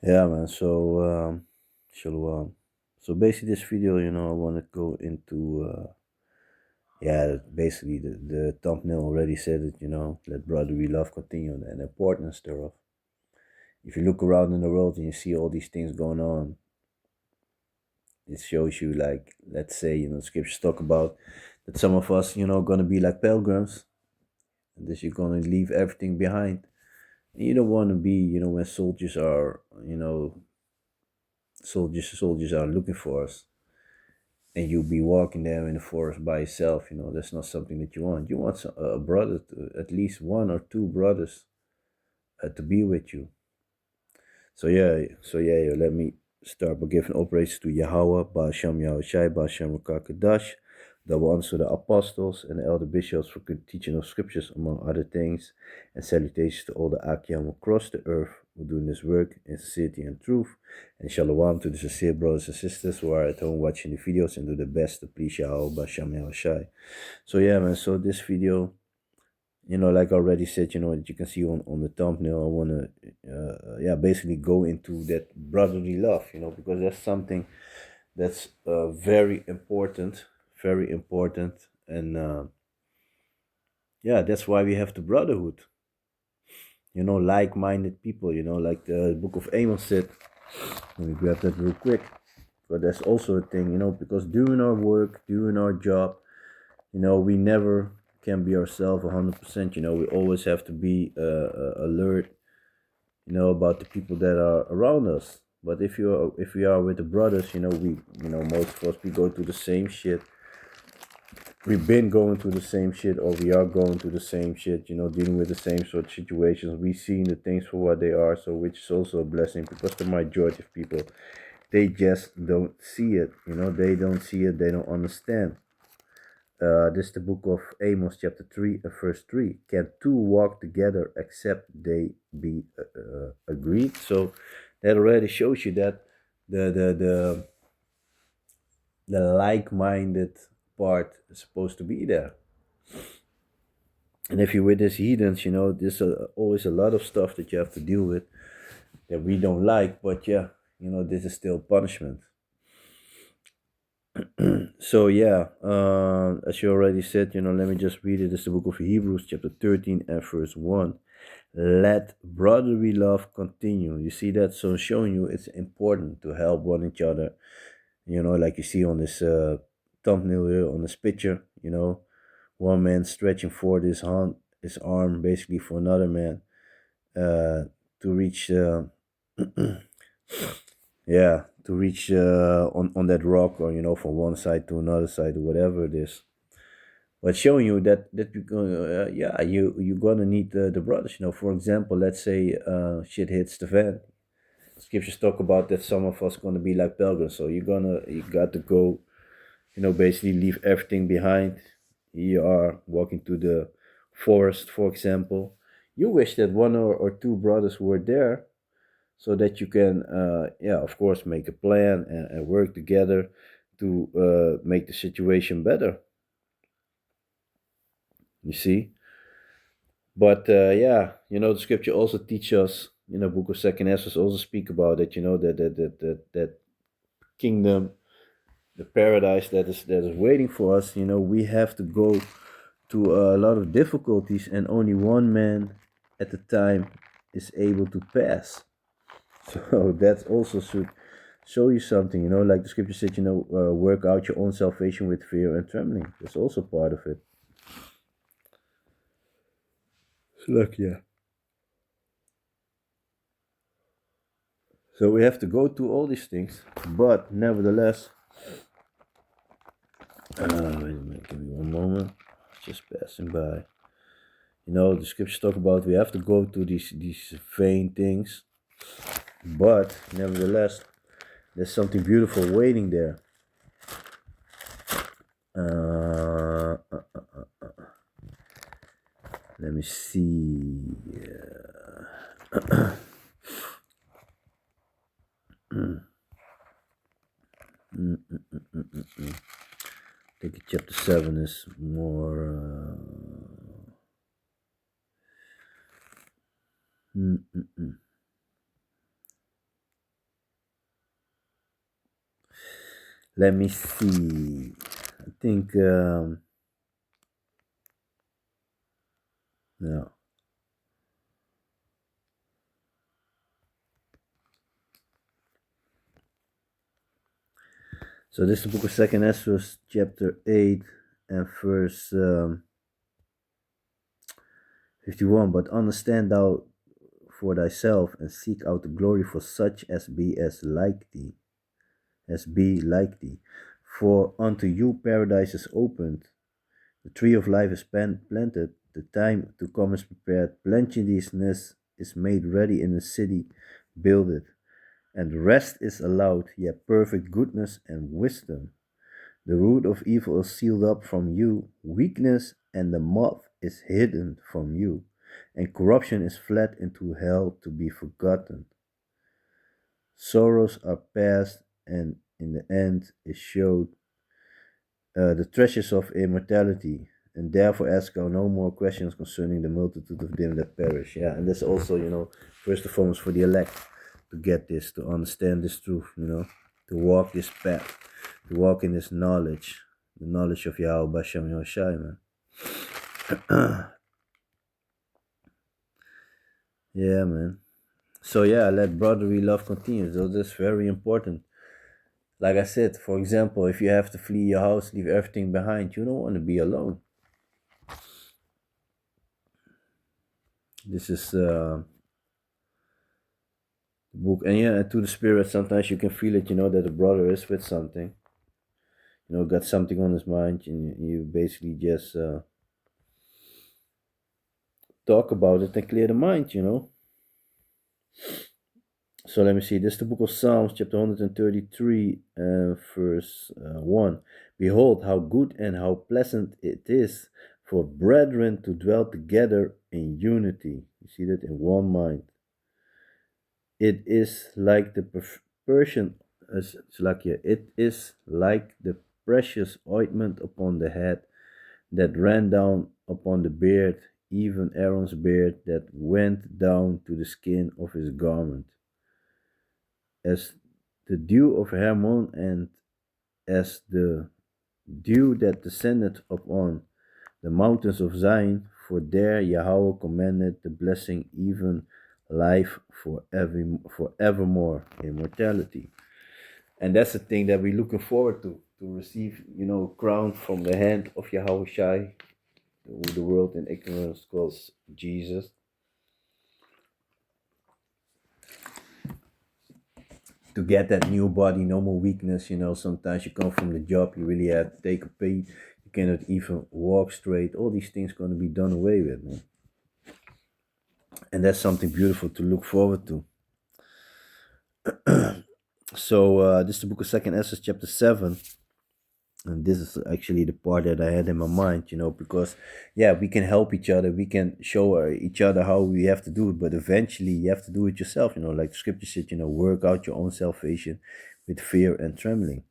Yeah, man. Shalom. So basically, this video, I want to go into, yeah, basically the thumbnail already said it, let brotherly love continue and the importance thereof. If you look around in the world and you see all these things going on, it shows you, like, let's say, scriptures talk about that some of us, gonna be like pilgrims, and that you're gonna leave everything behind. And you don't want to be, when soldiers are, soldiers are looking for us and you'll be walking there in the forest by yourself. That's not something that you want. You want a brother, at least one or two brothers, to be with you. So let me start by giving all praise to Yahweh, Ba'ashem Yahushai, Ba'ashem Rakakadash, double honors to the apostles and the elder bishops for good teaching of scriptures, among other things, and salutations to all the Akim across the earth who are doing this work in sincerity and truth, and shalom to the sincere brothers and sisters who are at home watching the videos and do the best to please Yahweh, Ba'ashem Yahushai. So yeah, man, so this video, like I already said, that you can see on the thumbnail, I want to, yeah, basically go into that brotherly love, because that's something that's very important. And yeah, that's why we have the brotherhood, like minded people, like the book of Amos said. Let me grab that real quick. But that's also a thing, because doing our work, doing our job, we never can be ourselves 100%. We always have to be alert, about the people that are around us. But if we are with the brothers, most of us, we go through the same shit. We've been going through the same shit, or we are going through the same shit, dealing with the same sort of situations. We seeing the things for what they are, so which is also a blessing, because the majority of people, they just don't see it. They don't see it, they don't understand. This is the book of Amos, chapter 3, verse 3. Can two walk together except they be agreed? So that already shows you that the the like-minded part is supposed to be there. And if you're with these heathens, there's always a lot of stuff that you have to deal with that we don't like. But yeah, this is still punishment. So yeah, as you already said, let me just read it. It's the book of Hebrews, chapter 13 and verse 1. Let brotherly love continue. You see that? So showing you it's important to help one each other. Like you see on this thumbnail here, on this picture, one man stretching forward his arm, basically for another man, to reach, yeah, to reach on that rock, or from one side to another side, or whatever it is. But showing you that you're gonna, yeah, you're gonna need the brothers. For example, let's say shit hits the fan. Scriptures talk about that some of us gonna be like pilgrims. So you got to go, basically leave everything behind. You are walking to the forest, for example. You wish that one or two brothers were there, so that you can, yeah, of course, make a plan and work together to make the situation better. You see. But yeah, the scripture also teaches us, book of Second Esdras also speak about it, that kingdom, the paradise that is waiting for us. We have to go to a lot of difficulties, and only one man at a time is able to pass. So that also should show you something, like the scripture said, work out your own salvation with fear and trembling. That's also part of it. Look, yeah. So we have to go through all these things, but nevertheless, wait a minute, give me one moment. Just passing by. The scriptures talk about we have to go through these vain things, but nevertheless, there's something beautiful waiting there. Let me see. I think chapter 7 is more. Let me see. I think yeah. So this is the book of Second Ezra, chapter 8 and verse 51. But understand thou for thyself and seek out the glory for such as be like thee. For unto you paradise is opened, the tree of life is planted, the time to come is prepared, plenteousness is made ready in the city builded, and rest is allowed, yet perfect goodness and wisdom. The root of evil is sealed up from you, weakness and the moth is hidden from you, and corruption is fled into hell to be forgotten. Sorrows are past, and in the end is showed the treasures of immortality, and therefore ask thou no more questions concerning the multitude of them that perish. Yeah, and that's also, first and foremost for the elect to get this, to understand this truth, to walk this path, to walk in this knowledge, the knowledge of Yahweh Bashem Yoshai, man. Yeah, man. So yeah, let brotherly love continue. So that's very important. Like I said, for example, if you have to flee your house, leave everything behind, you don't want to be alone. This is book, and yeah, to the spirit, sometimes you can feel it, that the brother is with something, got something on his mind, and you basically just talk about it and clear the mind. So let me see. This is the book of Psalms, chapter 133, verse 1. Behold, how good and how pleasant it is for brethren to dwell together in unity. You see that, in one mind. It is like the Persian, it is like the precious ointment upon the head that ran down upon the beard, even Aaron's beard that went down to the skin of his garment, as the dew of Hermon, and as the dew that descended upon the mountains of Zion, for there Yahweh commanded the blessing, even life forevermore, immortality. And that's the thing that we're looking forward to receive, crown from the hand of Yahweh Shai, who the world in ignorance calls Jesus. To get that new body, no more weakness, sometimes you come from the job, you really have to take a pay, you cannot even walk straight. All these things going to be done away with, man. And that's something beautiful to look forward to. So this is the book of Second Ezra, chapter 7. And this is actually the part that I had in my mind, because yeah, we can help each other, we can show each other how we have to do it, but eventually you have to do it yourself, like the scripture said, work out your own salvation with fear and trembling.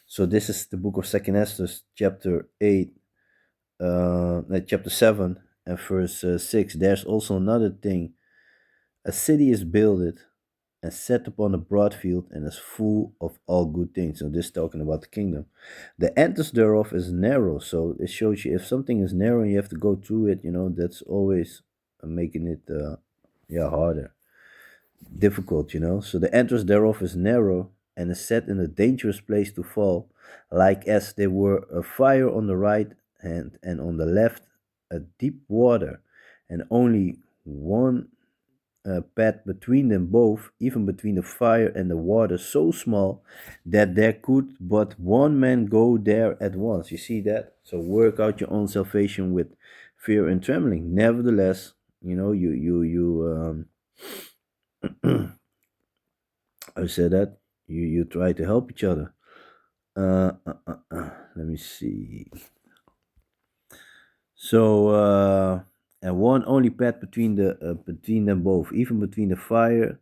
So this is the book of Second Ezra, chapter 8, chapter 7 and verse 6. There's also another thing. A city is builded and set upon a broad field and is full of all good things. So this is talking about the kingdom. The entrance thereof is narrow. So it shows you if something is narrow and you have to go through it, that's always making it harder. Difficult, So the entrance thereof is narrow and is set in a dangerous place to fall, like as there were a fire on the right hand and on the left a deep water, and only one path between them both, even between the fire and the water, so small that there could but one man go there at once. You see that? So work out your own salvation with fear and trembling. Nevertheless, I said that you try to help each other. Let me see. So and one only path between them both, even between the fire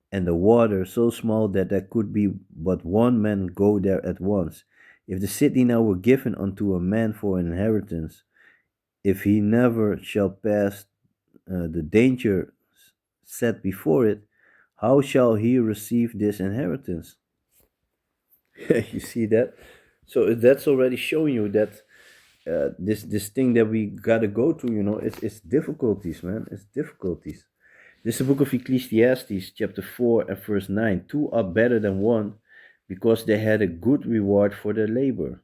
and the water, so small that there could be but one man go there at once. If the city now were given unto a man for an inheritance, if he never shall pass the danger set before it, how shall he receive this inheritance? You see that? So that's already showing you that this thing that we gotta go through, it's difficulties, man. It's difficulties. This is the book of Ecclesiastes, chapter 4 and verse 9. Two are better than one because they had a good reward for their labor.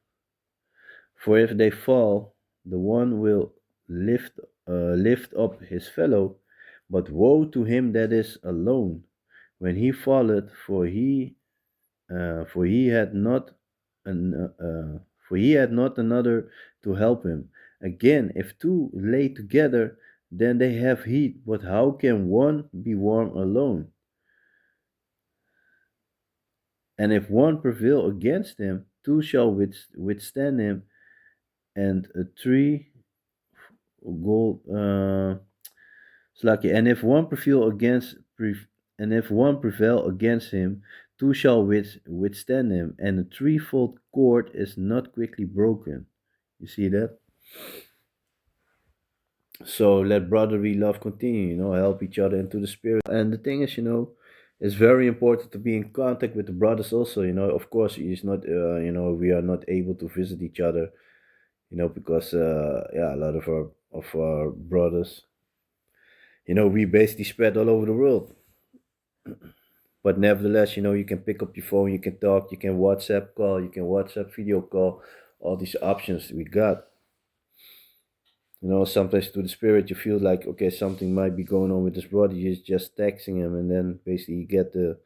For if they fall, the one will lift up his fellow, but woe to him that is alone when he falleth, for he had not an, for he had not another to help him. Again, if two lay together, then they have heat, but how can one be warm alone? And if one prevail against him, two shall withstand him, and a three gold Slaki. And if one prevail against him, two shall withstand him, and a threefold cord is not quickly broken. You see that? So let brotherly love continue, help each other into the spirit. And the thing is, it's very important to be in contact with the brothers also, of course it's not we are not able to visit each other, because yeah, a lot of our brothers, we basically spread all over the world. But nevertheless, you can pick up your phone, you can talk, you can WhatsApp call, you can WhatsApp video call, all these options we got. Sometimes to the spirit, you feel like, okay, something might be going on with this brother. You're just texting him, and then basically you get the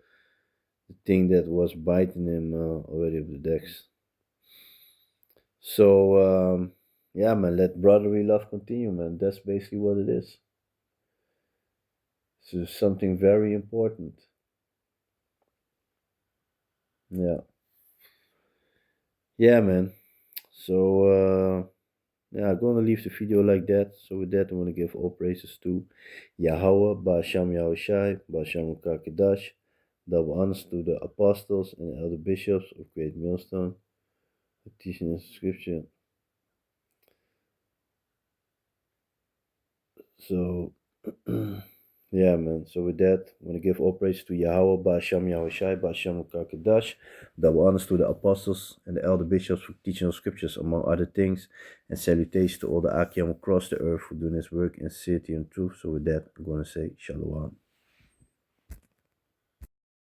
thing that was biting him already with the decks. So, yeah, man, let brotherly love continue, man. That's basically what it is. So, something very important. Yeah. Yeah, man. So, yeah, I'm gonna leave the video like that. So with that, I want to give all praises to Yahweh, Ba'asham Yahushai, Ba'asham Kakedash, double honors to the apostles and elder bishops of Great Millstone, the teaching of scripture. So, yeah, man. So with that, I want to give all praise to Yahweh, Ba'asham Yahushai, Ba'asham Kakedash, double honors to the apostles and the elder bishops for teaching of scriptures, among other things, and salutations to all the Akim across the earth for doing his work in sincerity and truth. So with that, I'm going to say Shalom.